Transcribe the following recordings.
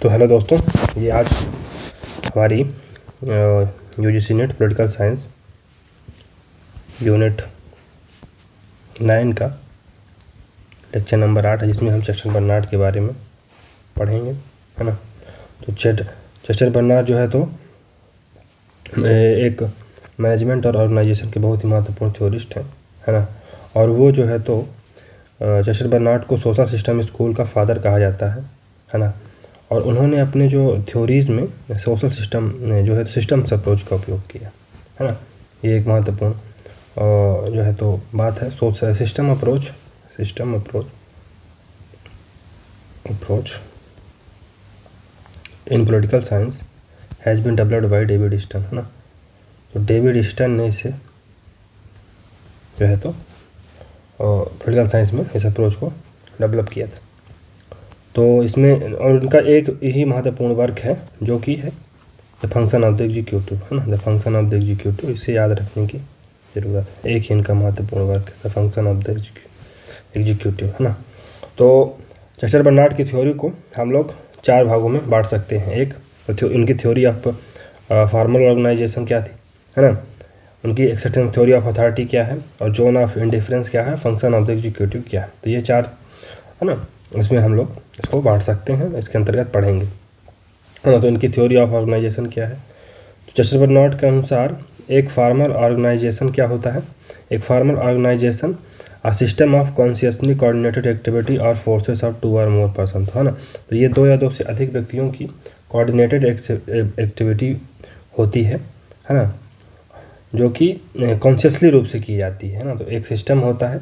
तो हेलो दोस्तों, ये आज हमारी UGC net political science unit 9 का लेक्चर नंबर 8 है, जिसमें हम चेस्टर बर्नार्ड के बारे में पढ़ेंगे, है ना। तो चेस्टर बर्नार्ड जो है तो एक मैनेजमेंट और ऑर्गेनाइजेशन के बहुत ही महत्वपूर्ण थ्योरिस्ट हैं, है ना। और वो जो है तो चेस्टर बर्नार्ड को सोशल सिस्टम स्कूल का फादर कहा जाता है ना। और उन्होंने अपने जो थ्योरीज़ में सोशल सिस्टम जो है सिस्टम्स अप्रोच का उपयोग किया, है ना। ये एक महत्वपूर्ण जो है तो बात है। System approach in political science has been developed by David Easton, है ना। तो डेविड ईस्टन ने इसे जो है तो पॉलिटिकल साइंस में इस अप्रोच को डेवलप किया था। तो इसमें और उनका एक यही महत्वपूर्ण वर्क है जो कि है the function of the executive, है ना। The function of the executive, इसे याद रखने की ज़रूरत है। एक ही इनका महत्वपूर्ण वर्क है the function of the executive, है ना। तो चेस्टर बर्नार्ड की थ्योरी को हम लोग 4 भागों में बांट सकते हैं। एक तो उनकी थ्योरी ऑफ फॉर्मल ऑर्गेनाइजेशन क्या थी, है ना। उनकी एक्सेप्टेंस थ्योरी ऑफ अथॉरिटी क्या है, और जोन ऑफ इंडिफरेंस क्या है, फंक्शन ऑफ द एग्जीक्यूटिव क्या है। तो ये 4, है ना, इसमें हम लोग इसको बांट सकते हैं, इसके अंतर्गत पढ़ेंगे, है ना। तो इनकी थ्योरी ऑफ ऑर्गेनाइजेशन क्या है। तो चेस्टर बर्नार्ड के अनुसार एक फॉर्मल ऑर्गेनाइजेशन क्या होता है। एक formal organization a system of consciously coordinated activity or forces of 2 or more person, है ना। तो ये 2 या 2 से अधिक व्यक्तियों की कोऑर्डिनेटेड एक्टिविटी होती है ना, जो कि कॉन्शियसली रूप से की जाती है ना। तो एक सिस्टम होता है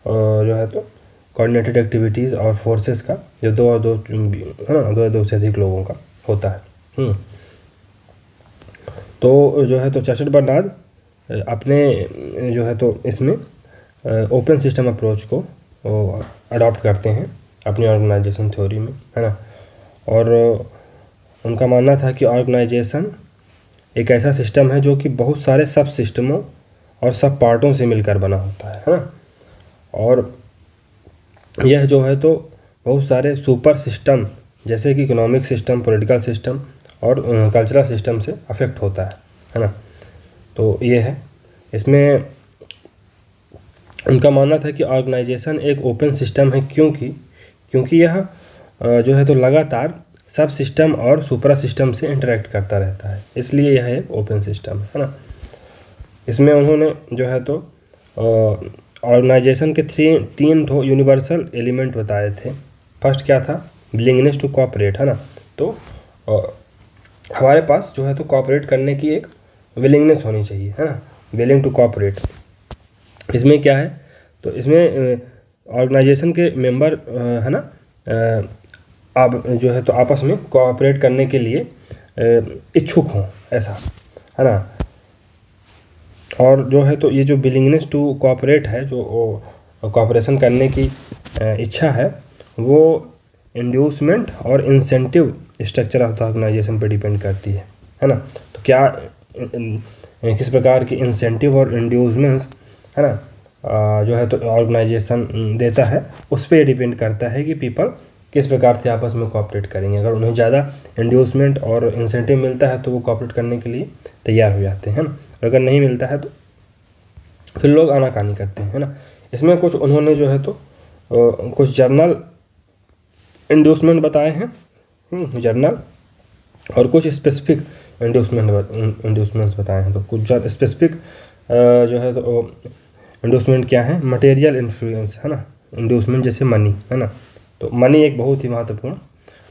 और जो है तो कोऑर्डिनेटेड एक्टिविटीज़ और फोर्सेस का जो 2 और 2 है ना, 2 या 2 से अधिक लोगों का होता है। तो जो है तो चेस्टर बर्नार्ड अपने जो है तो इसमें ओपन सिस्टम अप्रोच को अडॉप्ट करते हैं अपनी ऑर्गेनाइजेशन थ्योरी में, है ना। और उनका मानना था कि ऑर्गेनाइजेशन एक ऐसा सिस्टम है जो कि बहुत सारे सब सिस्टमों और सब पार्टों से मिलकर बना होता है ना। और यह जो है तो बहुत सारे सुपर सिस्टम जैसे कि इकोनॉमिक सिस्टम, पॉलिटिकल सिस्टम और कल्चरल सिस्टम से अफेक्ट होता है ना। तो ये है, इसमें उनका मानना था कि ऑर्गेनाइजेशन एक ओपन सिस्टम है क्योंकि यह जो है तो लगातार सब सिस्टम और सुपर सिस्टम से इंटरेक्ट करता रहता है, इसलिए यह एक ओपन सिस्टम है ना। इसमें उन्होंने जो है तो ऑर्गेनाइजेशन के 3 यूनिवर्सल एलिमेंट बताए थे। फर्स्ट क्या था, विलिंगनेस टू कोऑपरेट, है ना। तो हमारे पास जो है तो कोऑपरेट करने की एक विलिंगनेस होनी चाहिए, है ना, विलिंग टू कोऑपरेट। इसमें क्या है, तो इसमें ऑर्गेनाइजेशन के मेंबर है ना आप जो है तो आपस में कोऑपरेट करने के लिए इच्छुक हों, ऐसा, है ना। और जो है तो ये जो विलिंगनेस टू कोऑपरेट है, जो कोऑपरेशन करने की इच्छा है, वो इंड्यूसमेंट और incentive structure of the organization पर डिपेंड करती है ना। तो क्या किस प्रकार की इंसेंटिव और इंड्यूसमेंट्स, है ना, जो है तो ऑर्गेनाइजेशन देता है, उस पर डिपेंड करता है कि पीपल किस प्रकार से आपस में कोऑपरेट करेंगे। अगर उन्हें ज़्यादा इंड्यूसमेंट और इंसेंटिव मिलता है तो वो कोऑपरेट करने के लिए तैयार हो जाते हैं ना। अगर नहीं मिलता है तो फिर लोग आनाकानी करते हैं, है ना। इसमें कुछ उन्होंने जो है तो कुछ जर्नल इंड्यूसमेंट बताए हैं, जर्नल, और कुछ स्पेसिफिक इंड्यूसमेंट्स बताए हैं। तो कुछ स्पेसिफिक जो है तो इंड्यूसमेंट क्या है, मटेरियल इन्फ्लुएंस, है ना, इंड्यूसमेंट जैसे मनी, है ना। तो मनी एक बहुत ही महत्वपूर्ण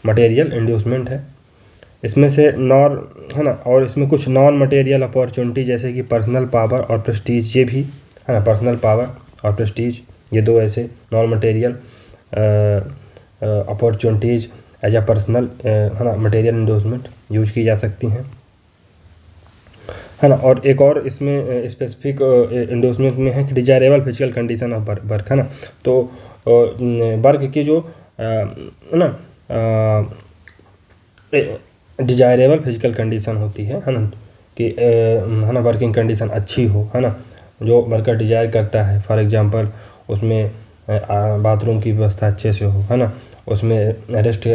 मटेरियल इंड्यूसमेंट है। इसमें से है ना, और इसमें कुछ नॉन मटेरियल अपॉर्चुनिटी जैसे कि पर्सनल पावर और प्रेस्टीज, ये भी, है ना, पर्सनल पावर और प्रेस्टीज, ये 2 ऐसे non material opportunities as a personal, है ना, मटेरियल इंड्यूसमेंट यूज की जा सकती हैं, है ना। और एक और इसमें स्पेसिफिक इंड्यूसमेंट में है कि desirable physical condition of work, है ना। तो वर्क की जो है ना डिजायरेबल फिजिकल कंडीशन होती है ना, कि है ना वर्किंग कंडीशन अच्छी हो, है ना, जो वर्कर डिजायर करता है। फॉर एग्जांपल उसमें बाथरूम की व्यवस्था अच्छे से हो, है ना, उसमें रेस्ट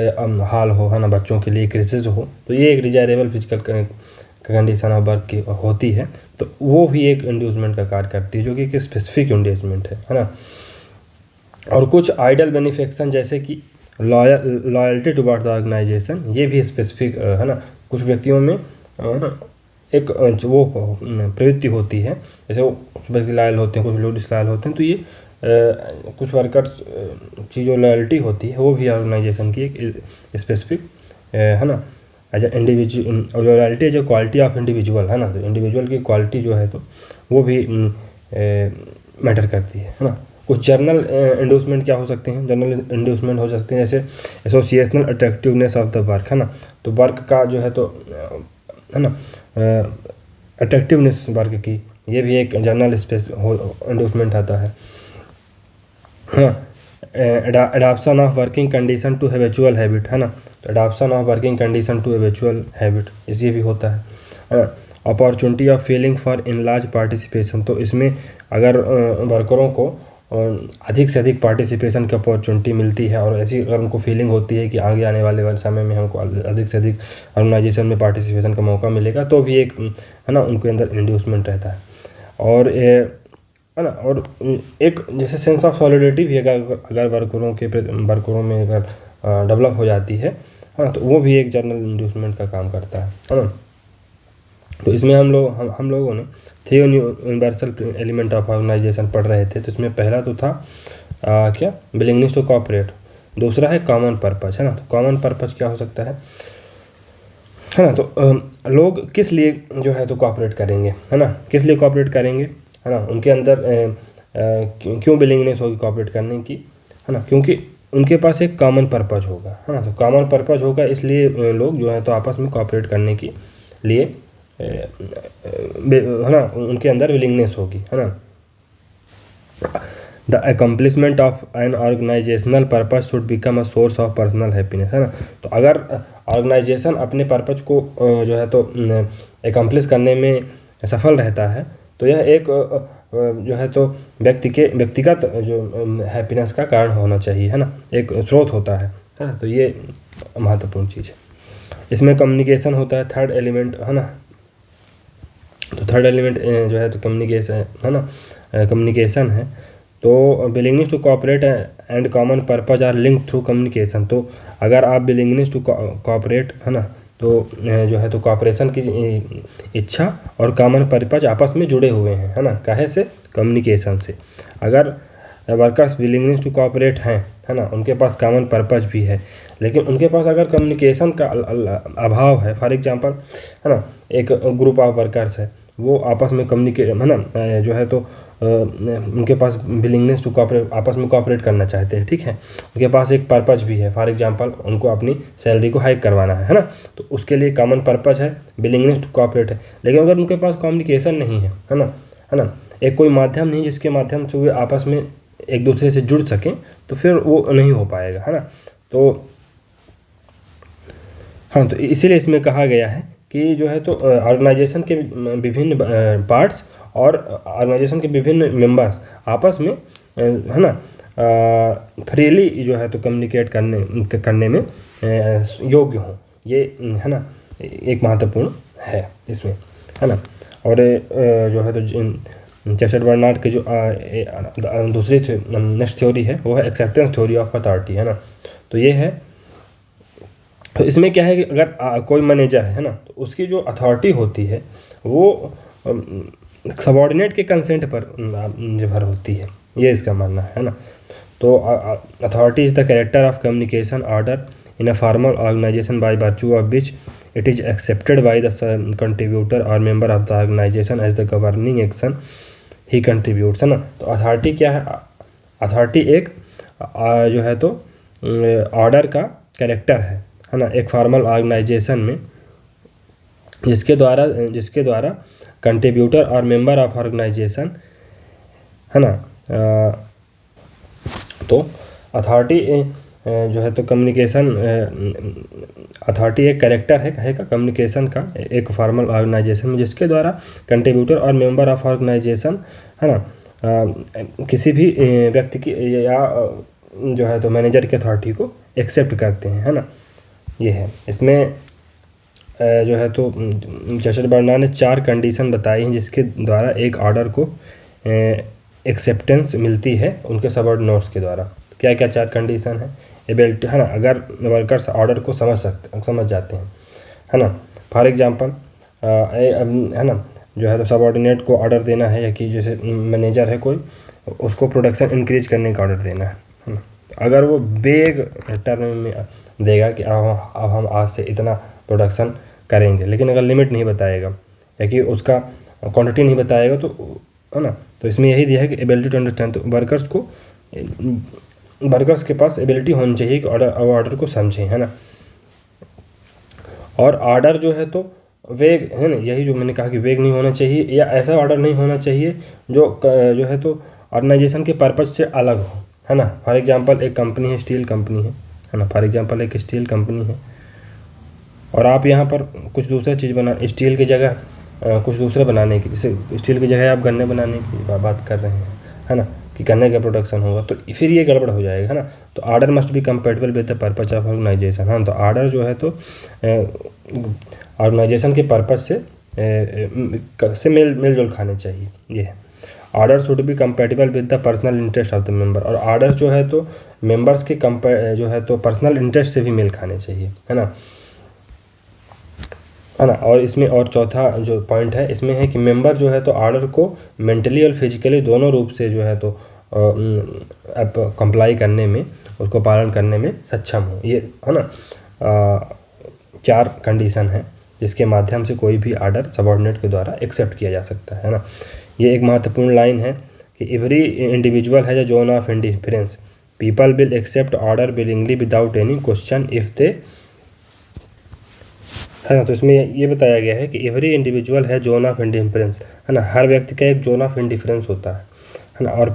हॉल हो, है ना, बच्चों के लिए क्रिसेज हो, तो ये एक desirable physical condition of work की होती है। तो वो भी एक इंड्यूसमेंट का कार्य करती है, जो कि एक स्पेसिफिक इंड्यूसमेंट है ना। और कुछ आइडल बेनिफिक्शन जैसे कि लॉयल्टी टुवर्ड द ऑर्गेनाइजेशन, ये भी स्पेसिफिक है ना। कुछ व्यक्तियों में एक वो प्रवृत्ति होती है, जैसे वो कुछ व्यक्ति लॉयल होते हैं, कुछ लोग डिसलॉयल होते हैं, तो ये कुछ वर्कर्स की जो लॉयल्टी होती है वो भी ऑर्गेनाइजेशन की एक स्पेसिफिक है ना, as a individual. Loyalty as a quality of individual, है ना। तो इंडिविजुअल की क्वालिटी जो है तो वो भी मैटर करती है ना। कुछ जर्नल इंड्यूसमेंट क्या हो सकते हैं? जर्नल इंड्यूसमेंट हो सकते हैं जैसे associational attractiveness of the work, है ना। तो वर्क का जो है तो है ना अट्रैक्टिवनेस वर्क की, ये भी एक जर्नल स्पेस इंड्यूसमेंट आता है। हाँ, adaption of working condition to habitual habit, है ना। तो adaption of working condition to habitual habit, ये भी होता है। Opportunity of feeling for enlarge participation, तो इसमें अगर वर्करों को अधिक से अधिक पार्टिसिपेशन की अपॉर्चुनिटी मिलती है, और ऐसी अगर उनको फीलिंग होती है कि आगे आने वाले समय में हमको अधिक से अधिक ऑर्गेनाइजेशन में पार्टिसिपेशन का मौका मिलेगा, तो भी एक है ना उनके अंदर इंड्यूसमेंट रहता है। और है ना, और एक जैसे सेंस ऑफ सॉलिडिटी भी अगर वर्करों में अगर डेवलप हो जाती है ना, तो वो भी एक जर्नल इंड्यूसमेंट का काम करता है ना। तो इसमें हम लोगों ने three universal element of organization पढ़ रहे थे। तो इसमें पहला तो था क्या, विलिंगनेस टू कोऑपरेट। दूसरा है कॉमन पर्पस, है ना। तो कॉमन पर्पस क्या हो सकता है ना। तो लोग किस लिए जो है तो कोऑपरेट करेंगे, है ना, किस लिए कोऑपरेट करेंगे, है ना। उनके अंदर क्यों विलिंगनेस होगी कोऑपरेट करने की, है ना, क्योंकि उनके पास एक कॉमन पर्पस होगा, है ना। तो कॉमन पर्पस होगा, इसलिए लोग जो है तो आपस में कोऑपरेट करने के लिए है ना उनके अंदर विलिंगनेस होगी, है ना। The accomplishment of an organizational purpose should become a source of personal happiness, है ना। तो अगर ऑर्गेनाइजेशन अपने पर्पस को जो है तो अकम्प्लिश करने में सफल रहता है, तो यह एक जो है तो व्यक्तिगत जो हैप्पीनेस का कारण होना चाहिए, है ना, एक स्रोत होता है ना। तो ये महत्वपूर्ण चीज़ है। इसमें कम्युनिकेशन होता है, थर्ड एलिमेंट, है ना। तो थर्ड एलिमेंट जो है तो कम्युनिकेशन, है ना, कम्युनिकेशन है। तो willingness to cooperate and common purpose are linked through communication. तो अगर आप विलिंगनेस टू कोऑपरेट, है ना, तो जो है तो कोऑपरेशन की इच्छा और कॉमन पर्पस आपस में जुड़े हुए हैं, है ना, काहे से, कम्युनिकेशन से। अगर वर्कर्स विलिंगनेस टू कोऑपरेट हैं, है ना, उनके पास कॉमन पर्पस भी है, लेकिन उनके पास अगर कम्युनिकेशन का अभाव है, फॉर एग्जांपल, है ना, एक ग्रुप ऑफ वर्कर्स है, वो आपस में है ना जो है तो उनके पास विलिंगनेस टू कोऑपरेट, आपस में कोऑपरेट करना चाहते हैं, ठीक है। उनके पास एक पर्पस भी है, फॉर एग्जांपल उनको अपनी सैलरी को हाइक करवाना है ना। तो उसके लिए कॉमन पर्पस है, विलिंगनेस टू कोऑपरेट है। लेकिन अगर उनके पास कम्युनिकेशन नहीं है ना, एक कोई माध्यम नहीं जिसके माध्यम से वे आपस में एक दूसरे से जुड़ सकें, तो फिर वो नहीं हो पाएगा, है ना। तो हाँ, तो इसीलिए इसमें कहा गया है कि जो है तो ऑर्गेनाइजेशन के विभिन्न पार्ट्स और ऑर्गेनाइजेशन के विभिन्न मेंबर्स आपस में है ना फ्रीली जो है तो कम्युनिकेट करने में योग्य हों, ये है ना एक महत्वपूर्ण है इसमें, है ना। और जो है तो चेस्टर बर्नार्ड की जो दूसरी नेक्स्ट थ्योरी है वो है एक्सेप्टेंस थ्योरी ऑफ अथॉरिटी, है ना। तो ये है, तो इसमें क्या है कि अगर कोई मैनेजर है ना, तो उसकी जो अथॉरिटी होती है वो सबॉर्डिनेट के कंसेंट पर निर्भर होती है, ये इसका मानना है ना। तो authority is the character of communication order in a formal organisation by virtue of which it is accepted by the contributor और member of the organisation as the governing action he contributes, है ना। तो authority क्या है? Authority एक जो है तो ऑर्डर का कैरेक्टर है ना, एक फॉर्मल ऑर्गेनाइजेशन में जिसके द्वारा कंट्रीब्यूटर और मेंबर ऑफ ऑर्गेनाइजेशन, है ना। तो अथॉरिटी जो है तो कम्युनिकेशन अथॉरिटी एक कैरेक्टर है कहेगा कम्युनिकेशन का एक फॉर्मल ऑर्गेनाइजेशन में जिसके द्वारा कंट्रीब्यूटर और मेंबर ऑफ ऑर्गेनाइजेशन, है ना, किसी भी व्यक्ति की या जो है तो मैनेजर की अथॉरिटी को एक्सेप्ट करते हैं, है ना। ये है इसमें जो है तो जस्टिस बर्नार्ड ने 4 कंडीशन बताई हैं जिसके द्वारा एक ऑर्डर को एक्सेप्टेंस मिलती है उनके सबऑर्डिनेट्स के द्वारा। क्या क्या 4 कंडीशन है? एबिलिटी, है ना, अगर वर्कर्स ऑर्डर को समझ जाते हैं, है ना। फॉर एग्जांपल है ना, जो है तो सबऑर्डिनेट को ऑर्डर देना है, या कि जैसे मैनेजर है कोई, उसको प्रोडक्शन इंक्रीज करने का ऑर्डर देना है ना। अगर वो बेग टर्म में देगा कि अब हम आज से इतना प्रोडक्शन करेंगे, लेकिन अगर लिमिट नहीं बताएगा या कि उसका क्वांटिटी नहीं बताएगा, तो है ना, तो इसमें यही दिया है कि एबिलिटी टू अंडरस्टैंड। तो वर्कर्स के पास एबिलिटी होनी चाहिए कि ऑर्डर को समझें, है ना। और ऑर्डर जो है तो वेग, है ना, यही जो मैंने कहा कि वेग नहीं होना चाहिए, या ऐसा ऑर्डर नहीं होना चाहिए जो है तो ऑर्गेनाइजेशन के पर्पज से अलग हो, है ना। फॉर एग्जांपल एक कंपनी है, स्टील कंपनी है ना। फॉर एग्जांपल एक स्टील कंपनी है और आप यहाँ पर कुछ दूसरा चीज़ स्टील की जगह कुछ दूसरा बनाने की, जैसे स्टील की जगह आप गन्ने बनाने की बात कर रहे हैं, है ना, कि गन्ने का प्रोडक्शन होगा, तो फिर ये गड़बड़ हो जाएगा, है ना। तो order must be compatible with the purpose of organization. हाँ, तो ऑर्डर जो है तो ऑर्गेनाइजेशन के पर्पज से मेल जोल खाने चाहिए। ये है order should be compatible with the personal interest of the member. और ऑर्डर जो है तो मेंबर्स के जो है तो पर्सनल इंटरेस्ट से भी मेल खाने चाहिए, है ना। और इसमें और चौथा जो पॉइंट है इसमें है कि मेंबर जो है तो ऑर्डर को मेंटली और फिजिकली दोनों रूप से जो है तो अब कंप्लाई करने में, उसको पालन करने में सक्षम हो। ये, है ना, 4 कंडीशन है जिसके माध्यम से कोई भी ऑर्डर सबऑर्डिनेट के द्वारा एक्सेप्ट किया जा सकता है ना। ये एक महत्वपूर्ण लाइन है कि every individual has a zone of indifference, people will accept order willingly without any question if they, है ना। तो इसमें ये बताया गया है कि एवरी इंडिविजुअल है जोन ऑफ इंडिफरेंस, है ना, हर व्यक्ति का एक जोन ऑफ इंडिफरेंस होता है ना। और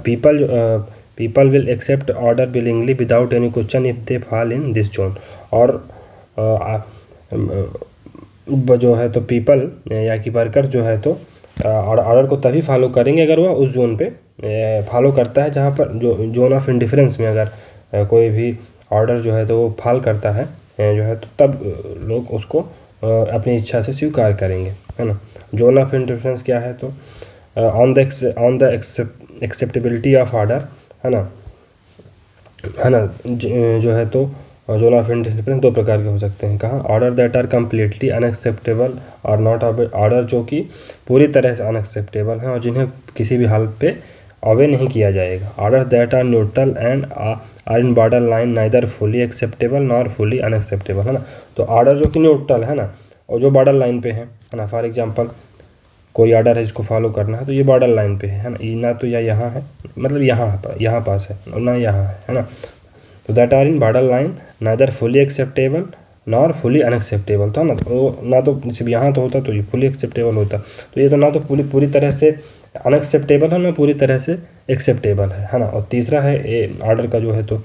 people will accept order willingly without any question if they fall in this zone. और जो है तो पीपल या कि वर्कर जो है तो ऑर्डर को तभी फॉलो करेंगे अगर वह उस जोन पे फॉलो करता है जहाँ पर जो जोन ऑफ इंडिफरेंस में अगर कोई भी ऑर्डर जो है तो वो फॉल करता है जो है तो तब लोग उसको अपनी इच्छा से स्वीकार करेंगे, है ना। जोन ऑफ इंडिफरेंस क्या है? तो on the acceptability of order, है ना, जो है तो जोन ऑफ इंडिफरेंस 2 प्रकार के हो सकते हैं। कहाँ? Order that are completely unacceptable और नॉट ऑर्डर जो कि पूरी तरह से अनएक्सेप्टेबल हैं और जिन्हें किसी भी हालत पे अवे नहीं किया जाएगा। Order that are neutral and are in border line neither fully acceptable nor fully unacceptable, है ना। तो ऑर्डर जो कि न्यूट्रल है ना और जो बॉर्डर लाइन पे है ना। फॉर एग्जांपल कोई ऑर्डर है जिसको फॉलो करना है तो ये बॉर्डर लाइन पे है ना, ना तो या यहाँ है, मतलब यहाँ पास है और ना यहाँ है ना। तो that are in border line neither fully acceptable nor fully unacceptable, तो ना वो ना तो सिर्फ यहाँ तो होता तो ये फुली एक्सेप्टेबल होता, तो ये तो ना तो पूरी तरह से अनएक्सेप्टेबल है ना पूरी तरह से एक्सेप्टेबल है ना। और तीसरा है ऑर्डर का जो है तो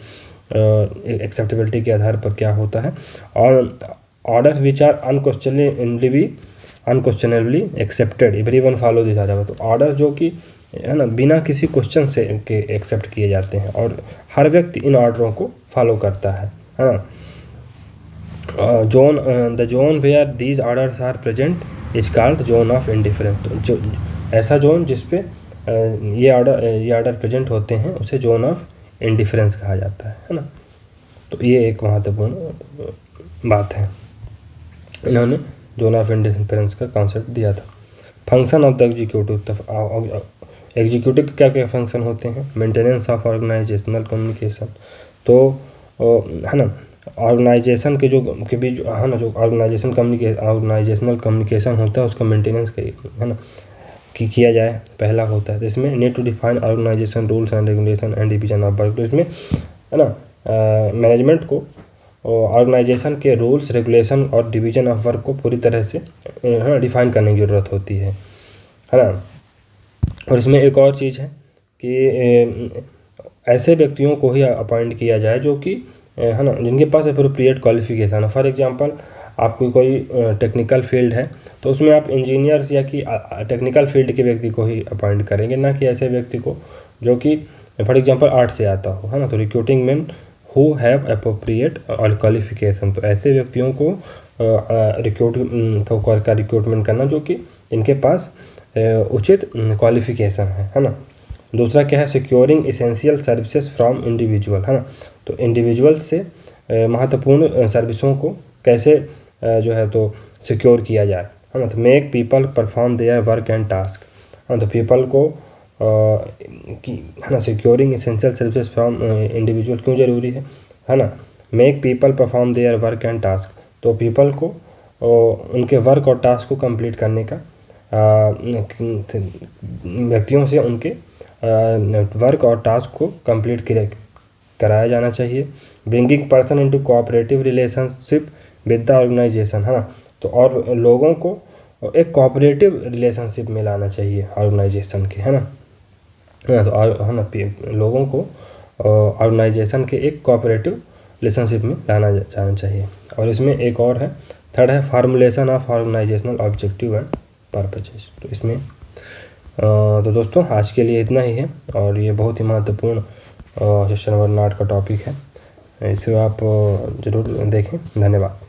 एक्सेप्टेबिलिटी के आधार पर क्या होता है, और order which are unquestionably accepted everyone follow this order. तो ऑर्डर जो कि है ना बिना किसी क्वेश्चन से के एक्सेप्ट किए जाते हैं और हर व्यक्ति इन ऑर्डरों को फॉलो करता है ना। The zone where these orders are present is called zone of indifference. तो जो ऐसा जोन जिसपे ये ऑर्डर प्रेजेंट होते हैं उसे जोन ऑफ इंडिफरेंस कहा जाता है ना। तो ये एक महत्वपूर्ण बात है, इन्होंने जोन ऑफ इंडिफरेंस का कॉन्सेप्ट दिया था। Function of the executive, executive के क्या क्या फंक्शन होते हैं? मेंटेनेंस ऑफ ऑर्गेनाइजेशनल कम्युनिकेशन, तो है ना ऑर्गेनाइजेशन के बीच है ना जो ऑर्गेनाइजेशनल कम्युनिकेशन होता है उसका मेंटेनेंस है ना कि किया जाए, पहला होता है। तो इसमें need to define organisation rules and regulation and division of work. तो इसमें है ना मैनेजमेंट को ऑर्गेनाइजेशन के रूल्स रेगुलेशन और डिवीजन ऑफ वर्क को पूरी तरह से डिफाइन करने की ज़रूरत होती है ना। और इसमें एक और चीज़ है कि ऐसे व्यक्तियों को ही अपॉइंट किया जाए जो कि है ना जिनके पास अप्रोप्रिएट क्वालिफिकेशन है। फॉर एग्जांपल आपको कोई टेक्निकल फील्ड है तो उसमें आप इंजीनियर्स या कि टेक्निकल फील्ड के व्यक्ति को ही अपॉइंट करेंगे, ना कि ऐसे व्यक्ति को जो कि फॉर एग्जांपल आर्ट से आता हो, है ना। तो recruiting man who have appropriate और क्वालिफिकेशन, तो ऐसे व्यक्तियों को रिक्रूटमेंट करना जो कि इनके पास उचित क्वालिफिकेशन है ना। दूसरा क्या है, securing essential services from individual, है ना। तो इंडिविजुअल से महत्वपूर्ण सर्विसों को कैसे जो है तो सिक्योर किया जाए, है ना। तो make people perform their work and task, है ना। तो पीपल को है ना, securing essential services from individual क्यों ज़रूरी है ना। Make people perform their work and task, तो पीपल को उनके वर्क और टास्क को कंप्लीट करने का व्यक्तियों से उनके वर्क और टास्क को कंप्लीट कराया जाना चाहिए। Bringing person into cooperative relationship with the organisation, है ना। तो और लोगों को एक कोऑपरेटिव रिलेशनशिप में लाना चाहिए ऑर्गेनाइजेशन के, है ना। तो है ना, लोगों को ऑर्गेनाइजेशन के एक कोऑपरेटिव रिलेशनशिप में लाना जाना चाहिए। और इसमें एक और है, थर्ड है formulation of organisational objective and purposes. तो इसमें तो दोस्तों आज के लिए इतना ही है, और ये बहुत ही महत्वपूर्ण सेशन नंबर 8 का टॉपिक है, इसे आप ज़रूर देखें। धन्यवाद।